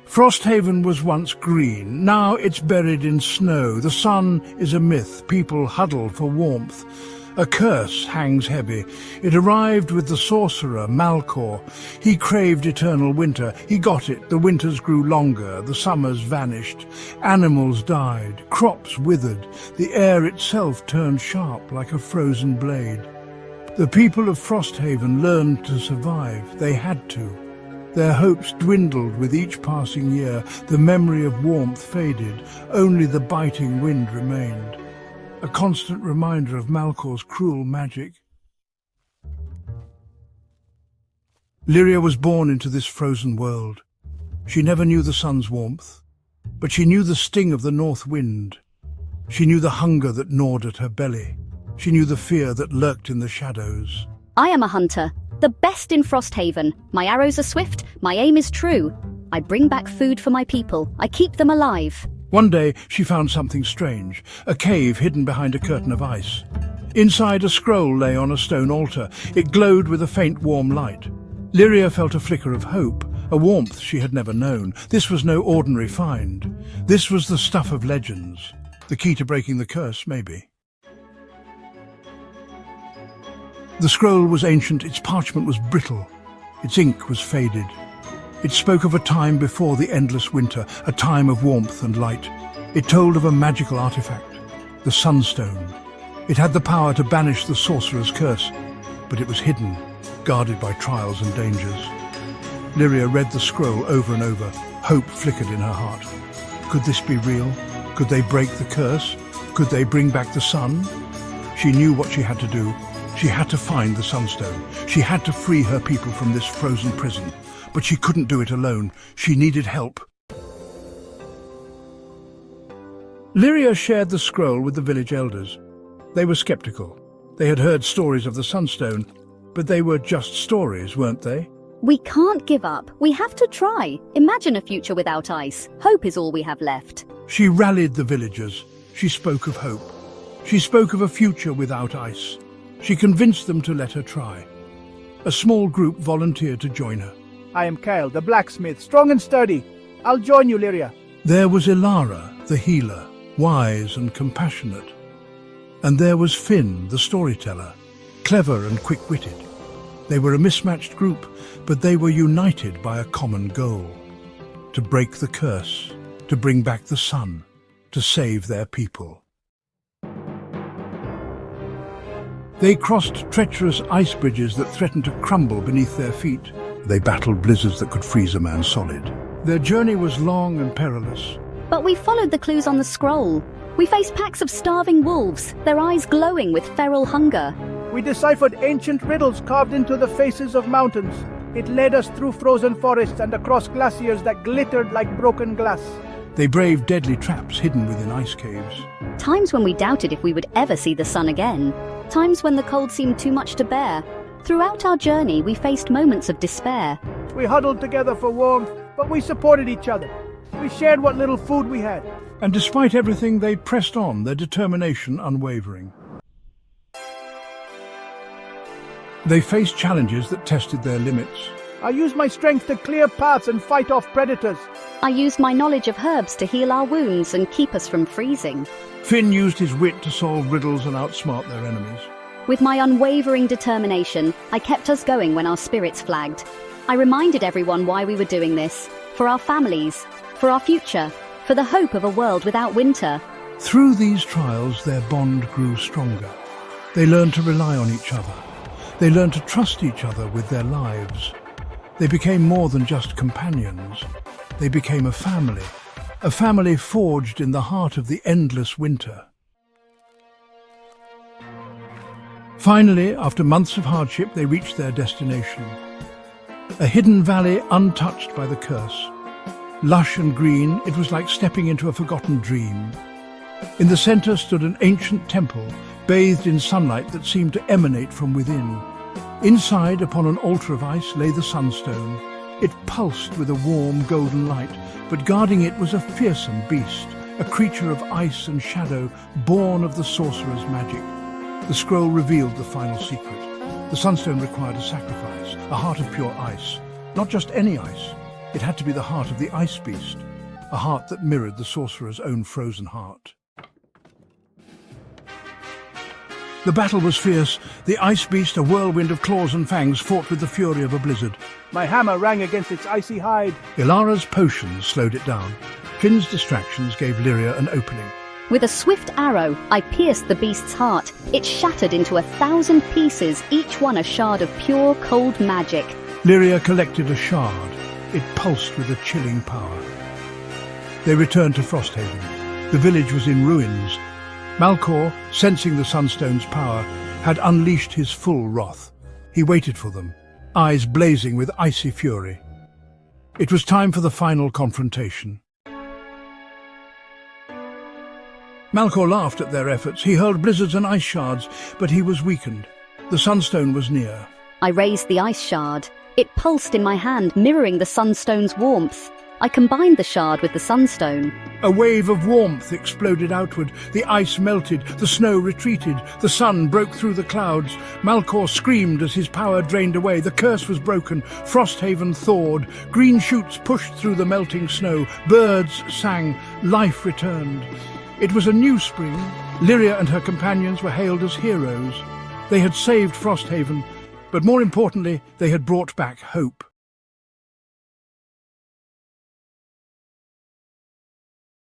Frosthaven was once green, now it's buried in snow. The sun is a myth, people huddle for warmth. A curse hangs heavy. It arrived with the sorcerer, Malkor. He craved eternal winter. He got it. The winters grew longer, the summers vanished. Animals died, crops withered. The air itself turned sharp like a frozen blade. The people of Frosthaven learned to survive. They had to. Their hopes dwindled with each passing year. The memory of warmth faded. Only the biting wind remained. A constant reminder of Malkor's cruel magic. Lyria was born into this frozen world. She never knew the sun's warmth, but she knew the sting of the north wind. She knew the hunger that gnawed at her belly. She knew the fear that lurked in the shadows. I am a hunter, the best in Frosthaven. My arrows are swift, my aim is true. I bring back food for my people, I keep them alive. One day, she found something strange, a cave hidden behind a curtain of ice. Inside, a scroll lay on a stone altar. It glowed with a faint, warm light. Lyria felt a flicker of hope, a warmth she had never known. This was no ordinary find. This was the stuff of legends, the key to breaking the curse, maybe. The scroll was ancient, its parchment was brittle, its ink was faded. It spoke of a time before the endless winter, a time of warmth and light. It told of a magical artifact, the Sunstone. It had the power to banish the sorcerer's curse, but it was hidden, guarded by trials and dangers. Lyria read the scroll over and over. Hope flickered in her heart. Could this be real? Could they break the curse? Could they bring back the sun? She knew what she had to do. She had to find the Sunstone. She had to free her people from this frozen prison. But she couldn't do it alone. She needed help. Lyria shared the scroll with the village elders. They were skeptical. They had heard stories of the Sunstone, but they were just stories, weren't they? We can't give up. We have to try. Imagine a future without ice. Hope is all we have left. She rallied the villagers. She spoke of hope. She spoke of a future without ice. She convinced them to let her try. A small group volunteered to join her. I am Kyle, the blacksmith, strong and sturdy. I'll join you, Lyria. There was Ilara, the healer, wise and compassionate. And there was Finn, the storyteller, clever and quick-witted. They were a mismatched group, but they were united by a common goal: to break the curse, to bring back the sun, to save their people. They crossed treacherous ice bridges that threatened to crumble beneath their feet. They battled blizzards that could freeze a man solid. Their journey was long and perilous. But we followed the clues on the scroll. We faced packs of starving wolves, their eyes glowing with feral hunger. We deciphered ancient riddles carved into the faces of mountains. It led us through frozen forests and across glaciers that glittered like broken glass. They braved deadly traps hidden within ice caves. Times when we doubted if we would ever see the sun again. Times when the cold seemed too much to bear. Throughout our journey, we faced moments of despair. We huddled together for warmth, but we supported each other. We shared what little food we had. And despite everything, they pressed on, their determination unwavering. They faced challenges that tested their limits. I used my strength to clear paths and fight off predators. I used my knowledge of herbs to heal our wounds and keep us from freezing. Finn used his wit to solve riddles and outsmart their enemies. With my unwavering determination, I kept us going when our spirits flagged. I reminded everyone why we were doing this. For our families, for our future, for the hope of a world without winter. Through these trials, their bond grew stronger. They learned to rely on each other. They learned to trust each other with their lives. They became more than just companions. They became a family forged in the heart of the endless winter. Finally, after months of hardship, they reached their destination. A hidden valley untouched by the curse. Lush and green, it was like stepping into a forgotten dream. In the center stood an ancient temple, bathed in sunlight that seemed to emanate from within. Inside, upon an altar of ice, lay the Sunstone. It pulsed with a warm, golden light, but guarding it was a fearsome beast, a creature of ice and shadow, born of the sorcerer's magic. The scroll revealed the final secret. The Sunstone required a sacrifice, a heart of pure ice. Not just any ice. It had to be the heart of the Ice Beast, a heart that mirrored the sorcerer's own frozen heart. The battle was fierce. The Ice Beast, a whirlwind of claws and fangs, fought with the fury of a blizzard. My hammer rang against its icy hide. Ilara's potions slowed it down. Finn's distractions gave Lyria an opening. With a swift arrow, I pierced the beast's heart. It shattered into 1,000 pieces, each one a shard of pure, cold magic. Lyria collected a shard. It pulsed with a chilling power. They returned to Frosthaven. The village was in ruins. Malkor, sensing the Sunstone's power, had unleashed his full wrath. He waited for them, eyes blazing with icy fury. It was time for the final confrontation. Malkor laughed at their efforts. He hurled blizzards and ice shards, but he was weakened. The Sunstone was near. I raised the ice shard. It pulsed in my hand, mirroring the Sunstone's warmth. I combined the shard with the Sunstone. A wave of warmth exploded outward. The ice melted, the snow retreated, the sun broke through the clouds. Malkor screamed as his power drained away. The curse was broken. Frosthaven thawed. Green shoots pushed through the melting snow. Birds sang. Life returned. It was a new spring. Lyria and her companions were hailed as heroes. They had saved Frosthaven, but more importantly, they had brought back hope.